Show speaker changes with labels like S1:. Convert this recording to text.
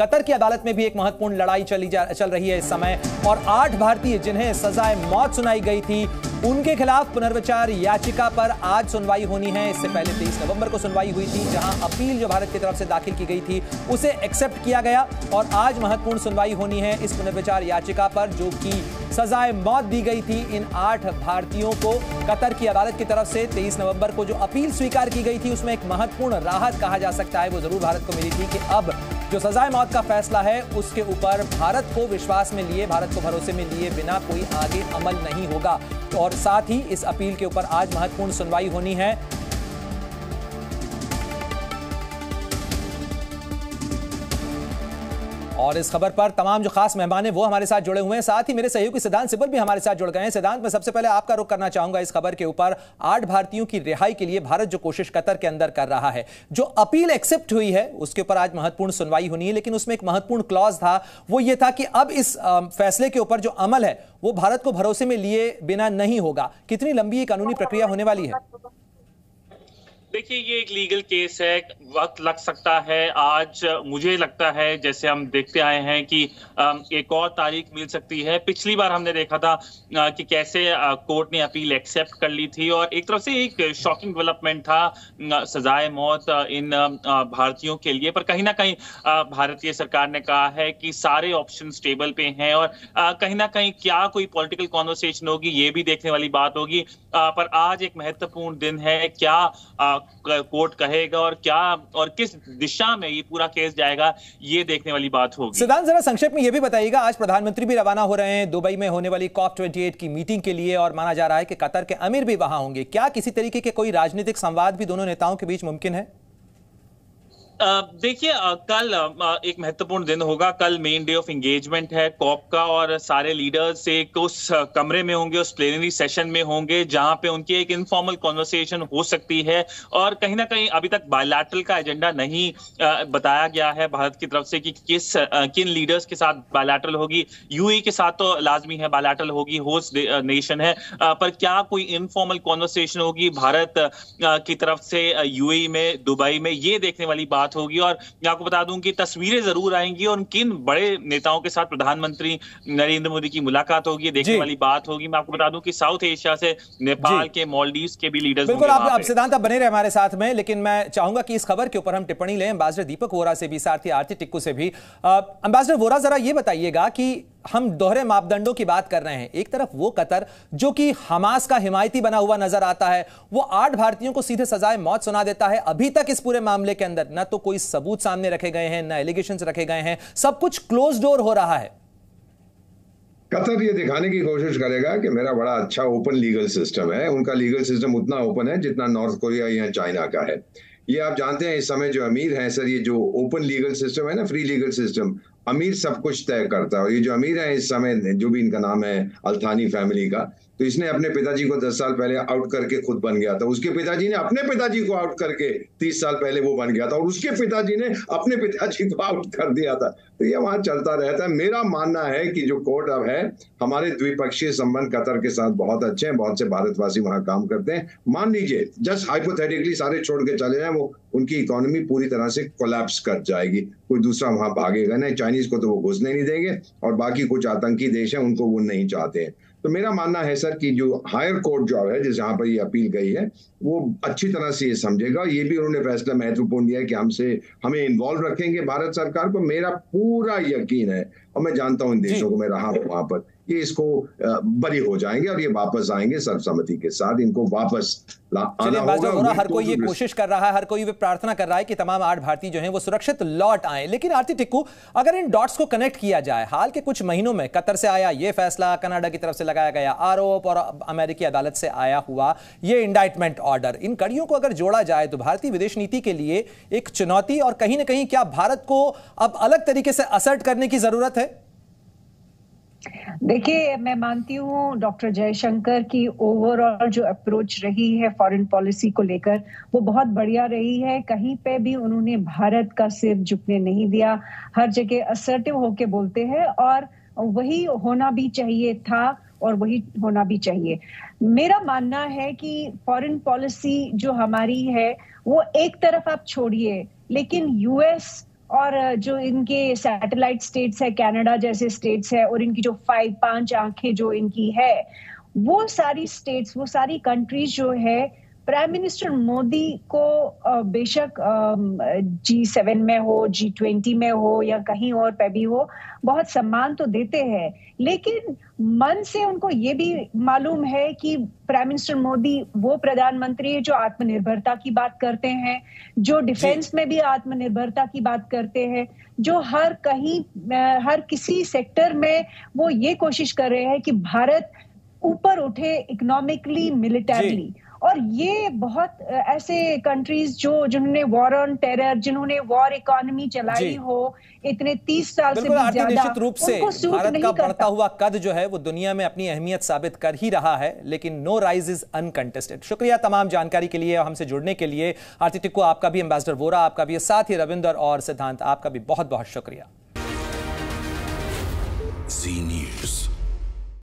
S1: Qatar की अदालत में भी एक महत्वपूर्ण लड़ाई चल रही है इस समय, और 8 भारतीय जिन्हें सजाए मौत सुनाई गई थी उनके खिलाफ पुनर्विचार याचिका पर आज सुनवाई होनी है। इससे पहले 23 नवंबर को सुनवाई हुई थी, जहां अपील जो भारत की तरफ से दाखिल की गई थी उसे एक्सेप्ट किया गया, और आज महत्वपूर्ण सुनवाई होनी है इस पुनर्विचार याचिका पर, जो कि सजाए मौत दी गई थी इन 8 भारतीयों को कतर की अदालत की तरफ से। 23 नवंबर को जो अपील स्वीकार की गई थी उसमें एक महत्वपूर्ण राहत कहा जा सकता है वो जरूर भारत को मिली थी कि अब जो सजाए मौत का फैसला है उसके ऊपर भारत को विश्वास में लिए, भारत को भरोसे में लिए बिना कोई आगे अमल नहीं होगा। और साथ ही इस अपील के ऊपर आज महत्वपूर्ण सुनवाई होनी है। और इस खबर पर तमाम जो खास मेहमान हैं वो हमारे साथ जुड़े हुए हैं, साथ ही मेरे सहयोगी सिद्धांत सिब्बल भी हमारे साथ जुड़ गए हैं। सिद्धांत, मैं सबसे पहले आपका रुख करना चाहूंगा इस खबर के ऊपर। 8 भारतीयों की रिहाई के लिए भारत जो कोशिश कतर के अंदर कर रहा है, जो अपील एक्सेप्ट हुई है उसके ऊपर आज महत्वपूर्ण सुनवाई होनी है, लेकिन उसमें एक महत्वपूर्ण क्लॉज था, वो ये था कि अब इस फैसले के ऊपर जो अमल है वो भारत को भरोसे में लिए बिना नहीं होगा। कितनी लंबी ये कानूनी प्रक्रिया होने वाली है?
S2: देखिए, ये एक लीगल केस है, वक्त लग सकता है। आज मुझे लगता है जैसे हम देखते आए हैं कि एक और तारीख मिल सकती है। पिछली बार हमने देखा था कि कैसे कोर्ट ने अपील एक्सेप्ट कर ली थी, और एक तरफ से एक शॉकिंग डेवलपमेंट था सजाए मौत इन भारतीयों के लिए। पर कहीं ना कहीं भारतीय सरकार ने कहा है कि सारे ऑप्शंस टेबल पे हैं, और कहीं ना कहीं क्या कोई पॉलिटिकल कॉन्वर्सेशन होगी ये भी देखने वाली बात होगी। पर आज एक महत्वपूर्ण दिन है, क्या कोर्ट कहेगा और क्या और किस दिशा में ये पूरा केस जाएगा ये देखने वाली बात होगी।
S1: सिद्धांत, जरा संक्षेप में ये भी बताइएगा, आज प्रधानमंत्री भी रवाना हो रहे हैं दुबई में होने वाली COP28 की मीटिंग के लिए, और माना जा रहा है कि कतर के अमीर भी वहां होंगे। क्या किसी तरीके के कोई राजनीतिक संवाद भी दोनों नेताओं के बीच मुमकिन है?
S2: देखिए, कल एक महत्वपूर्ण दिन होगा। कल मेन डे ऑफ एंगेजमेंट है कॉप का, और सारे लीडर्स एक उस कमरे में होंगे, उस प्लेनरी सेशन में होंगे जहां पे उनकी एक इनफॉर्मल कॉन्वर्सेशन हो सकती है। और कहीं ना कहीं अभी तक बायलैटरल का एजेंडा नहीं बताया गया है भारत की तरफ से कि किन लीडर्स के साथ बायलैटरल होगी। यूएई के साथ तो लाजमी है बायलैटरल होगी, होस्ट नेशन है, पर क्या कोई इनफॉर्मल कॉन्वर्सेशन होगी भारत की तरफ से यूएई में, दुबई में, ये देखने वाली बात होगी। और मैं आपको बता दूं कि तस्वीरें जरूर आएंगी, और किन बड़े नेताओं के साथ प्रधानमंत्री नरेंद्र मोदी की मुलाकात होगी, देखने वाली बात होगी। मैं आपको बता दूं कि साउथ एशिया से नेपाल के, मालदीव्स के भी लीडर्स
S1: बिल्कुल। आप सिद्धांत आप बने रहे हमारे साथ में, लेकिन मैं चाहूंगा कि इस खबर के ऊपर हम टिप्पणी लें एम्बेसडर दीपक वोरा से भी, साथ ही आरती टिक्कू से भी। एम्बेसडर वोरा, जरा ये बताइएगा कि हम दोहरे मापदंडों की बात कर रहे हैं। एक तरफ वो कतर जो कि हमास का हिमायती बना हुआ नजर आता है, वो 8 भारतीयों को सीधे सजाए मौत सुना देता है। अभी तक इस पूरे मामले के अंदर ना तो कोई सबूत सामने रखे गए हैं, ना एलिगेशंस रखे गए हैं, सब कुछ क्लोज डोर हो रहा है।
S3: कतर ये दिखाने की कोशिश करेगा कि मेरा बड़ा अच्छा ओपन लीगल सिस्टम है। उनका लीगल सिस्टम उतना ओपन है जितना नॉर्थ कोरिया या चाइना का है। ये आप जानते हैं इस समय जो अमीर हैं सर, ये जो ओपन लीगल सिस्टम है ना, फ्री लीगल सिस्टम, अमीर सब कुछ तय करता है। और ये जो अमीर है इस समय, जो भी इनका नाम है अल्थानी फैमिली का, तो इसने अपने पिताजी को 10 साल पहले आउट करके खुद बन गया था। उसके पिताजी ने अपने पिताजी को आउट करके 30 साल पहले वो बन गया था, और उसके पिताजी ने अपने पिताजी को आउट कर दिया था। तो ये वहां चलता रहता है। मेरा मानना है कि जो कोर्ट अब है, हमारे द्विपक्षीय संबंध कतर के साथ बहुत अच्छे हैं, बहुत से भारतवासी वहां काम करते हैं। मान लीजिए जस्ट हाइपोथेटिकली सारे छोड़ के चले जाएं, वो उनकी इकोनॉमी पूरी तरह से कोलैप्स कर जाएगी, कोई दूसरा वहां भागेगा नहीं। चाइनीज को तो वो घुसने नहीं देंगे, और बाकी कुछ आतंकी देश हैं उनको वो नहीं चाहते हैं। तो मेरा मानना है सर कि जो हायर कोर्ट जो है, जिस जहां पर ये अपील गई है, वो अच्छी तरह से ये समझेगा। ये भी उन्होंने फैसला महत्वपूर्ण दिया है कि हमें इन्वॉल्व रखेंगे भारत सरकार को। मेरा पूरा यकीन है, और मैं जानता हूं इन देशों को, मैं रहा हूं वहां पर, ये इसको बरी हो जाएंगे और ये वापस आएंगे सर्वसम्मति के साथ। इनको वापस आना होगा।
S1: हर कोई ये कोशिश कर रहा है, हर कोई ये प्रार्थना कर रहा है कि तमाम 8 भारतीय जो हैं वो सुरक्षित लौट आएं। लेकिन आरती टिक्कू, अगर इन डॉट्स को कनेक्ट किया जाए, हाल के कुछ महीनों में कतर से आया ये फैसला, कनाडा की तरफ से लगाया गया आरोप, और अमेरिकी अदालत से आया हुआ ये इंडाइटमेंट ऑर्डर, इन कड़ियों को अगर जोड़ा जाए तो भारतीय विदेश नीति के लिए एक चुनौती, और कहीं ना कहीं क्या भारत को अब अलग तरीके से असर्ट करने की जरूरत है?
S4: देखिए, मैं मानती हूँ डॉक्टर जयशंकर की ओवरऑल जो अप्रोच रही है फॉरेन पॉलिसी को लेकर, वो बहुत बढ़िया रही है। कहीं पे भी उन्होंने भारत का सिर झुकने नहीं दिया, हर जगह असर्टिव होके बोलते हैं, और वही होना भी चाहिए था और वही होना भी चाहिए। मेरा मानना है कि फॉरेन पॉलिसी जो हमारी है वो एक तरफ आप छोड़िए, लेकिन यूएस और जो इनके सैटेलाइट स्टेट्स है, कनाडा जैसे स्टेट्स है, और इनकी जो 5 आंखें जो इनकी है, वो सारी स्टेट्स, वो सारी कंट्रीज जो है प्राइम मिनिस्टर मोदी को बेशक G7 में हो, G20 में हो या कहीं और पे भी हो, बहुत सम्मान तो देते हैं, लेकिन मन से उनको ये भी मालूम है कि प्राइम मिनिस्टर मोदी वो प्रधानमंत्री है जो आत्मनिर्भरता की बात करते हैं, जो डिफेंस में भी आत्मनिर्भरता की बात करते हैं, जो हर किसी सेक्टर में वो ये कोशिश कर रहे हैं कि भारत ऊपर उठे इकोनॉमिकली, मिलिटरीली। और ये बहुत ऐसे कंट्रीज जिन्होंने वॉर ऑन टेरर, जिन्होंने वॉर इकोनॉमी चलाई हो इतने 30 साल से भी ज्यादा,
S1: निश्चित रूप से भारत का बढ़ता हुआ कद जो है वो दुनिया में अपनी अहमियत साबित कर ही रहा है, लेकिन नो राइज इज अनकंटेस्टेड। शुक्रिया तमाम जानकारी के लिए, हमसे जुड़ने के लिए। आरती टिक्को, आपका भी, एम्बेसडर वोरा आपका भी, साथ ही रविंदर और सिद्धांत आपका भी बहुत बहुत शुक्रिया।